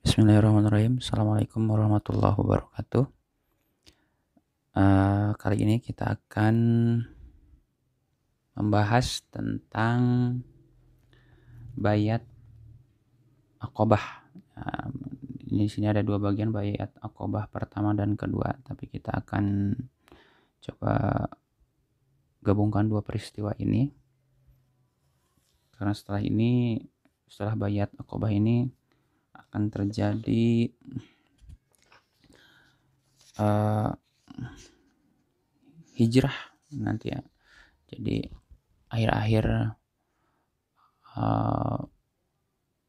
Bismillahirrahmanirrahim. Assalamualaikum warahmatullahi wabarakatuh. Kali ini kita akan membahas tentang bayat Aqobah. Di sini ada dua bagian, bayat Aqobah pertama dan kedua, tapi kita akan coba gabungkan dua peristiwa ini. Karena setelah bayat Aqobah ini akan terjadi hijrah nanti ya. Jadi akhir-akhir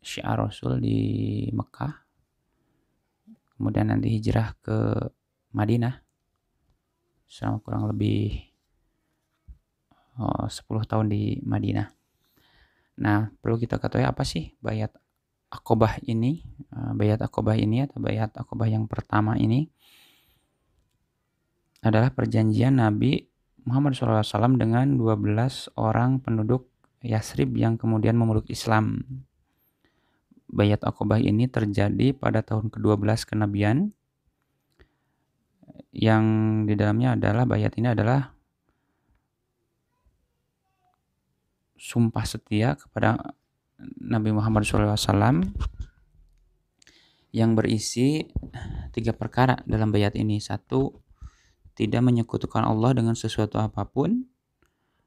syiar Rasul di Mekah, kemudian nanti hijrah ke Madinah selama kurang lebih 10 tahun di Madinah. Nah, perlu kita ketahui apa sih bayat Aqobah ini? Bayat Aqobah ini atau bayat Aqobah yang pertama ini adalah perjanjian Nabi Muhammad SAW dengan 12 orang penduduk Yasrib yang kemudian memeluk Islam. Bayat Aqobah ini terjadi pada tahun ke-12 kenabian, yang di dalamnya adalah bayat ini adalah sumpah setia kepada Nabi Muhammad SAW yang berisi 3 perkara dalam bayat ini. 1, tidak menyekutukan Allah dengan sesuatu apapun,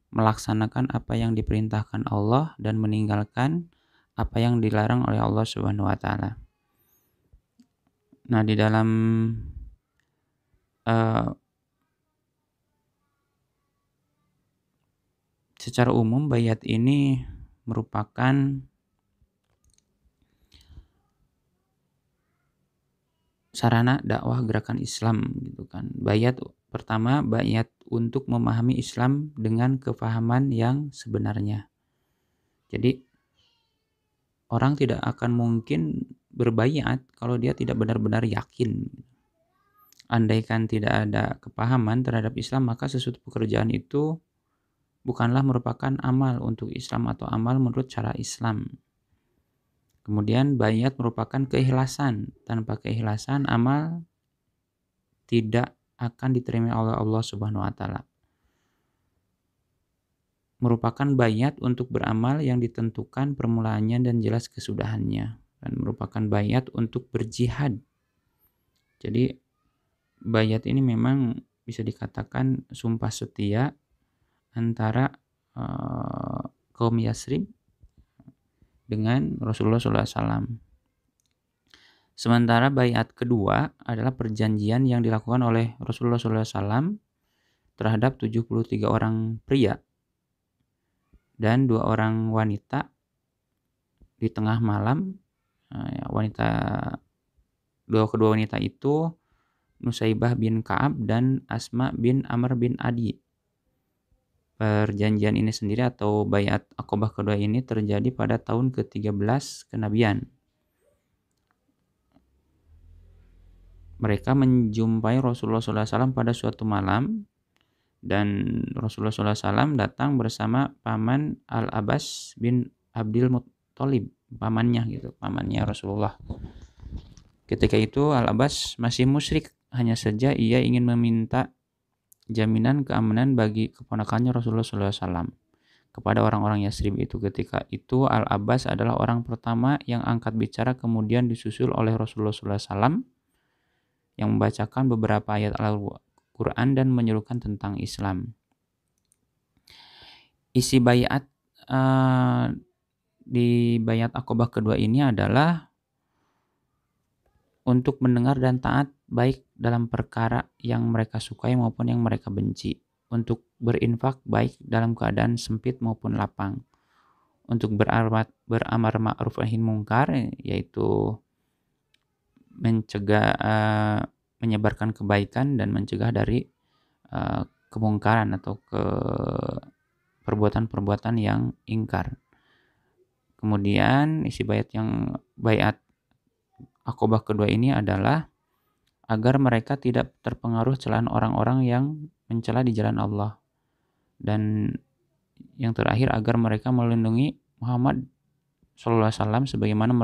melaksanakan apa yang diperintahkan Allah dan meninggalkan apa yang dilarang oleh Allah Subhanahu wa taala. Nah, di dalam secara umum bayat ini merupakan sarana dakwah gerakan Islam gitu kan. Bayat pertama, bayat untuk memahami Islam dengan kefahaman yang sebenarnya. Jadi orang tidak akan mungkin berbayat kalau dia tidak benar-benar yakin. Andaikan tidak ada kepahaman terhadap Islam, maka sesuatu pekerjaan itu bukanlah merupakan amal untuk Islam atau amal menurut cara Islam. Kemudian bayat merupakan keikhlasan. Tanpa keikhlasan, amal tidak akan diterima oleh Allah Subhanahu wa taala. Merupakan bayat untuk beramal yang ditentukan permulaannya dan jelas kesudahannya, dan merupakan bayat untuk berjihad. Jadi bayat ini memang bisa dikatakan sumpah setia antara kaum Yasrib dengan Rasulullah SAW. Sementara bayat kedua adalah perjanjian yang dilakukan oleh Rasulullah SAW terhadap 73 orang pria dan 2 orang wanita di tengah malam. Kedua wanita itu Nusaibah bin Ka'ab dan Asma bin Amr bin Adi. Perjanjian ini sendiri atau bayat Aqobah kedua ini terjadi pada tahun ke-13 kenabian. Mereka menjumpai Rasulullah SAW pada suatu malam, dan Rasulullah SAW datang bersama paman Al-Abbas bin Abdul Muttalib, pamannya Rasulullah. Ketika itu Al-Abbas masih musyrik, hanya saja ia ingin meminta jaminan keamanan bagi keponakannya Rasulullah SAW kepada orang-orang Yasrib itu. Ketika itu Al-Abbas adalah orang pertama yang angkat bicara, kemudian disusul oleh Rasulullah SAW yang membacakan beberapa ayat Al-Quran dan menyerukan tentang Islam. Isi bayat di bayat Aqobah kedua ini adalah untuk mendengar dan taat baik dalam perkara yang mereka sukai maupun yang mereka benci, untuk berinfak baik dalam keadaan sempit maupun lapang, untuk beramar ma'ruf nahi mungkar, yaitu menyebarkan kebaikan dan mencegah dari kemungkaran atau perbuatan-perbuatan yang ingkar. Kemudian isi bayat Aqobah kedua ini adalah agar mereka tidak terpengaruh celaan orang-orang yang mencela di jalan Allah, dan yang terakhir agar mereka melindungi Muhammad SAW sebagaimana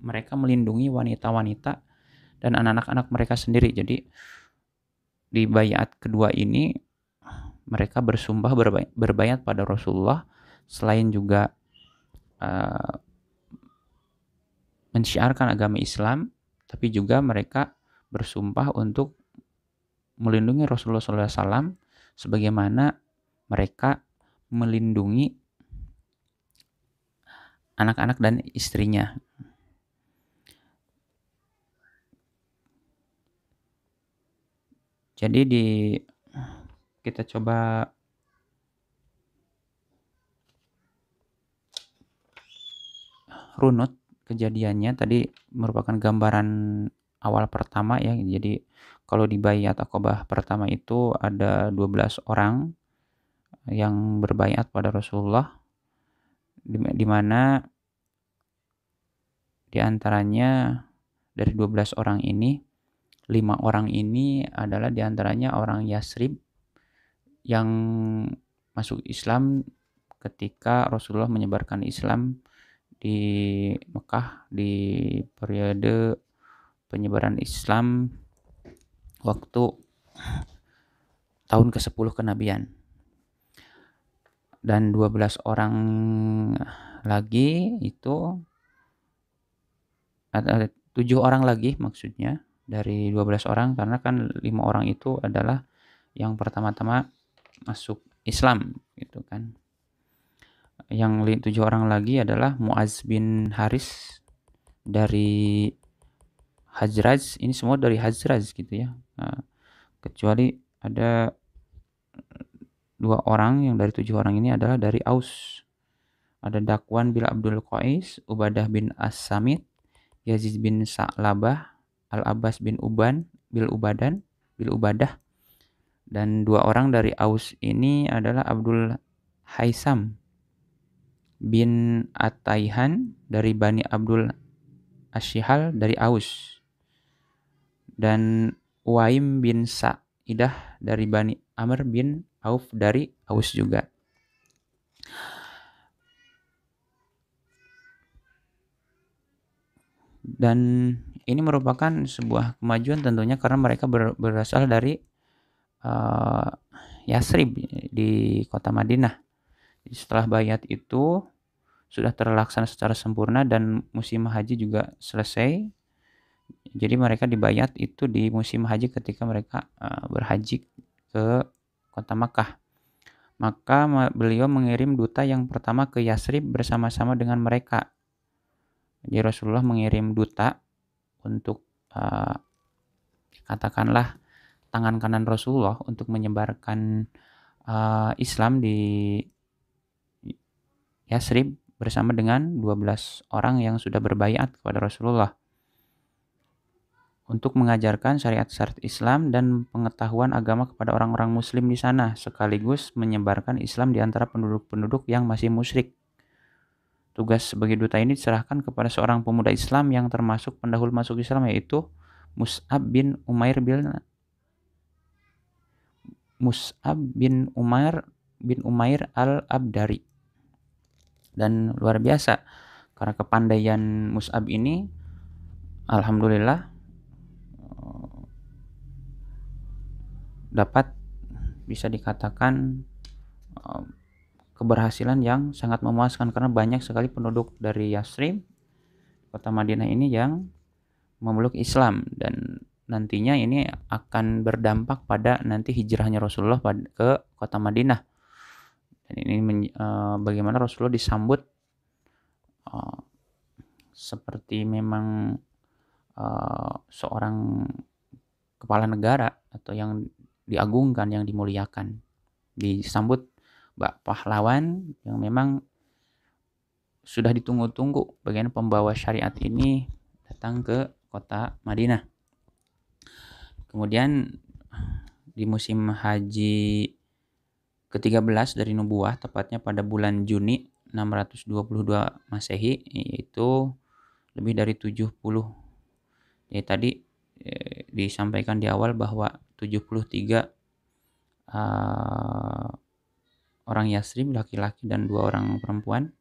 mereka melindungi wanita-wanita dan anak-anak mereka sendiri. Jadi di baiat kedua ini mereka bersumpah berbaiat pada Rasulullah, selain juga mensyiarkan agama Islam, tapi juga mereka bersumpah untuk melindungi Rasulullah SAW sebagaimana mereka melindungi anak-anak dan istrinya. Jadi kita coba runut kejadiannya. Tadi merupakan gambaran awal pertama ya. Jadi kalau di baiat Aqabah pertama itu ada 12 orang yang berbaiat pada Rasulullah, di mana di antaranya dari 12 orang ini 5 orang ini adalah di antaranya orang Yasrib yang masuk Islam ketika Rasulullah menyebarkan Islam di Mekah di periode penyebaran Islam waktu tahun ke-10 kenabian. Dan 12 orang lagi itu ada 7 orang lagi maksudnya dari 12 orang, karena kan 5 orang itu adalah yang pertama-tama masuk Islam gitu kan. Yang 7 orang lagi adalah Muaz bin Haris dari Hajraj, ini semua dari Hajraj gitu ya. Nah, kecuali ada 2 orang yang dari 7 orang ini adalah dari Aus. Ada Dakwan bin Abdul Qais, Ubadah bin As-Samit, Yazid bin Sa'labah, Al-Abbas bin Ubadah, dan 2 orang dari Aus ini adalah Abdul Haisam bin Ataihan dari Bani Abdul Asyihal dari Aus, dan Uwaim bin Sa'idah dari Bani Amr bin Auf dari Aus juga. Dan ini merupakan sebuah kemajuan tentunya karena mereka berasal dari Yasrib di kota Madinah. Jadi setelah baiat itu sudah terlaksana secara sempurna dan musim haji juga selesai. Jadi mereka dibaiat itu di musim haji ketika mereka berhaji ke kota Makkah. Maka beliau mengirim duta yang pertama ke Yasrib bersama-sama dengan mereka. Jadi Rasulullah mengirim duta untuk katakanlah tangan kanan Rasulullah untuk menyebarkan Islam di Yasrib bersama dengan 12 orang yang sudah berbaiat kepada Rasulullah untuk mengajarkan syariat-syariat Islam dan pengetahuan agama kepada orang-orang muslim di sana, sekaligus menyebarkan Islam di antara penduduk-penduduk yang masih musyrik. Tugas sebagai duta ini diserahkan kepada seorang pemuda Islam yang termasuk pendahulu masuk Islam, yaitu Mus'ab bin Umair al-Abdari. Dan luar biasa karena kepandaian Mus'ab ini, alhamdulillah dapat bisa dikatakan keberhasilan yang sangat memuaskan, karena banyak sekali penduduk dari Yasrib, kota Madinah ini yang memeluk Islam, dan nantinya ini akan berdampak pada nanti hijrahnya Rasulullah ke kota Madinah. Dan ini bagaimana Rasulullah disambut seperti memang seorang kepala negara atau yang diagungkan, yang dimuliakan, disambut bak pahlawan yang memang sudah ditunggu-tunggu bagaimana pembawa syariat ini datang ke kota Madinah. Kemudian di musim haji ke-13 dari nubuah, tepatnya pada bulan Juni 622 Masehi, yaitu lebih dari 70. Ya, tadi disampaikan di awal bahwa 73 orang Yasrib laki-laki dan 2 orang perempuan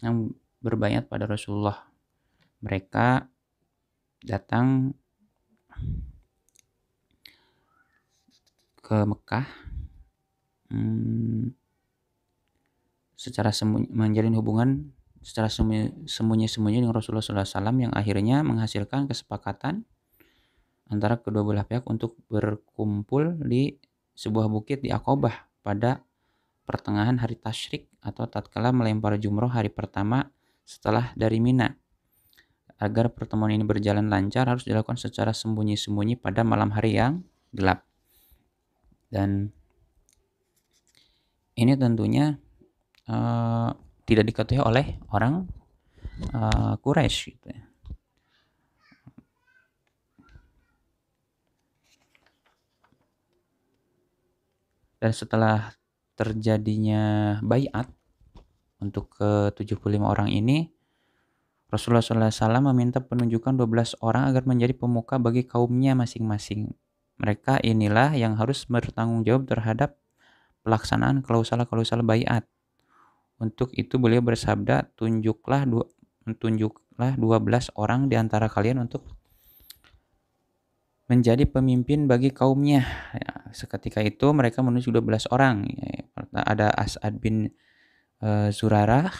yang berbaiat pada Rasulullah. Mereka datang ke Mekah secara menjalin hubungan secara sembunyi-sembunyi dengan Rasulullah SAW yang akhirnya menghasilkan kesepakatan antara kedua belah pihak untuk berkumpul di sebuah bukit di Aqabah pada pertengahan hari Tasyrik atau tatkala melempar jumroh hari pertama setelah dari Mina. Agar pertemuan ini berjalan lancar harus dilakukan secara sembunyi-sembunyi pada malam hari yang gelap. Dan ini tentunya tidak diketahui oleh orang Quraisy gitu ya. Dan setelah terjadinya baiat untuk ke-75 orang ini, Rasulullah SAW meminta penunjukan 12 orang agar menjadi pemuka bagi kaumnya masing-masing. Mereka inilah yang harus bertanggung jawab terhadap pelaksanaan klausul-klausul baiat. Untuk itu beliau bersabda, tunjuklah 12 orang di antara kalian untuk menjadi pemimpin bagi kaumnya. Ya, seketika itu mereka menunjuk 12 orang. Ya, ada As'ad bin Zurarah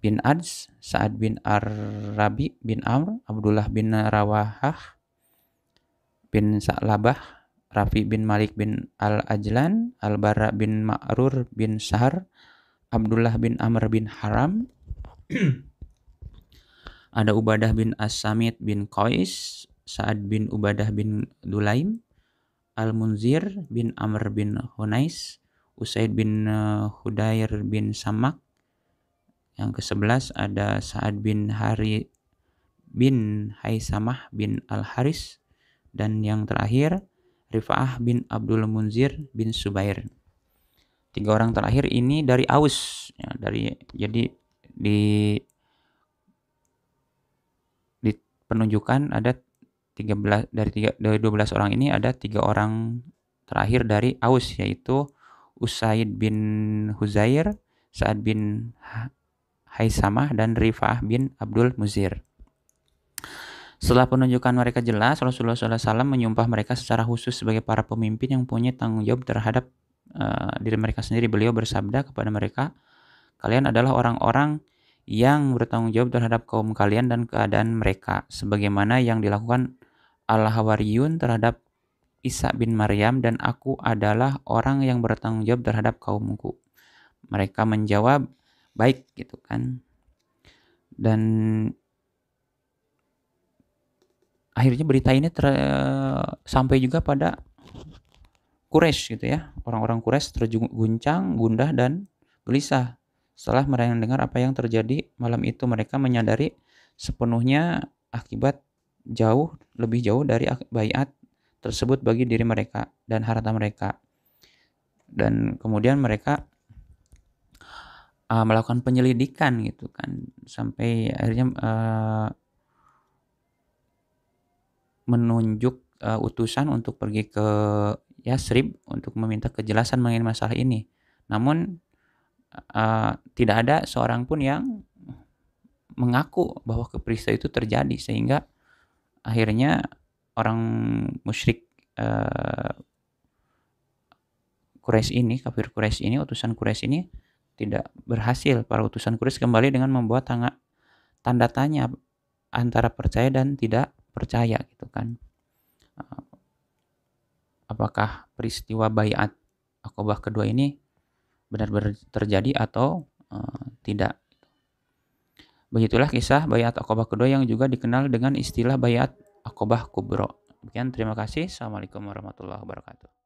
bin Ads, Sa'ad bin Ar-Rabi bin Amr, Abdullah bin Rawahah bin Sa'labah, Rafi bin Malik bin Al-Ajlan, Al-Bara bin Ma'rur bin Sahar, Abdullah bin Amr bin Haram, ada Ubadah bin As-Samit bin Qais, Sa'ad bin Ubadah bin Dulaim, Al-Munzir bin Amr bin Hunais, Usaid bin Hudair bin Samak. Yang ke-11 ada Sa'ad bin Hari bin Haisamah bin Al-Haris, dan yang terakhir Rifa'ah bin Abdul Munzir bin Subair. 3 orang terakhir ini dari Aus ya, jadi di penunjukan ada 13 dari 12 orang ini ada 3 orang terakhir dari Aus, yaitu Usaid bin Huzair, Sa'ad bin Haisamah, dan Rifa'ah bin Abdul Muzir. Setelah penunjukan mereka jelas, Rasulullah SAW menyumpah mereka secara khusus sebagai para pemimpin yang punya tanggung jawab terhadap diri mereka sendiri. Beliau bersabda kepada mereka, kalian adalah orang-orang yang bertanggung jawab terhadap kaum kalian dan keadaan mereka, sebagaimana yang dilakukan Al-Hawariyun terhadap Isa bin Maryam, dan aku adalah orang yang bertanggung jawab terhadap kaumku. Mereka menjawab, baik gitu kan. Dan akhirnya berita ini sampai juga pada Quraisy gitu ya. Orang-orang Quraisy terguncang, gundah, dan gelisah setelah mendengar apa yang terjadi malam itu. Mereka menyadari sepenuhnya akibat lebih jauh dari baiat tersebut bagi diri mereka dan harta mereka. Dan kemudian mereka melakukan penyelidikan gitu kan, sampai akhirnya menunjuk utusan untuk pergi ke Yasrib untuk meminta kejelasan mengenai masalah ini. Namun tidak ada seorang pun yang mengaku bahwa peristiwa itu terjadi, sehingga akhirnya orang musyrik Quraisy ini, kafir Quraisy ini, utusan Quraisy ini tidak berhasil. Para utusan Quraisy kembali dengan membuat tanda tanya antara percaya dan tidak percaya gitu kan. Apakah peristiwa baiat Aqabah kedua ini benar-benar terjadi atau tidak. Begitulah kisah baiat Aqabah kedua yang juga dikenal dengan istilah baiat Aqabah Kubro. Demikian, terima kasih. Assalamualaikum warahmatullahi wabarakatuh.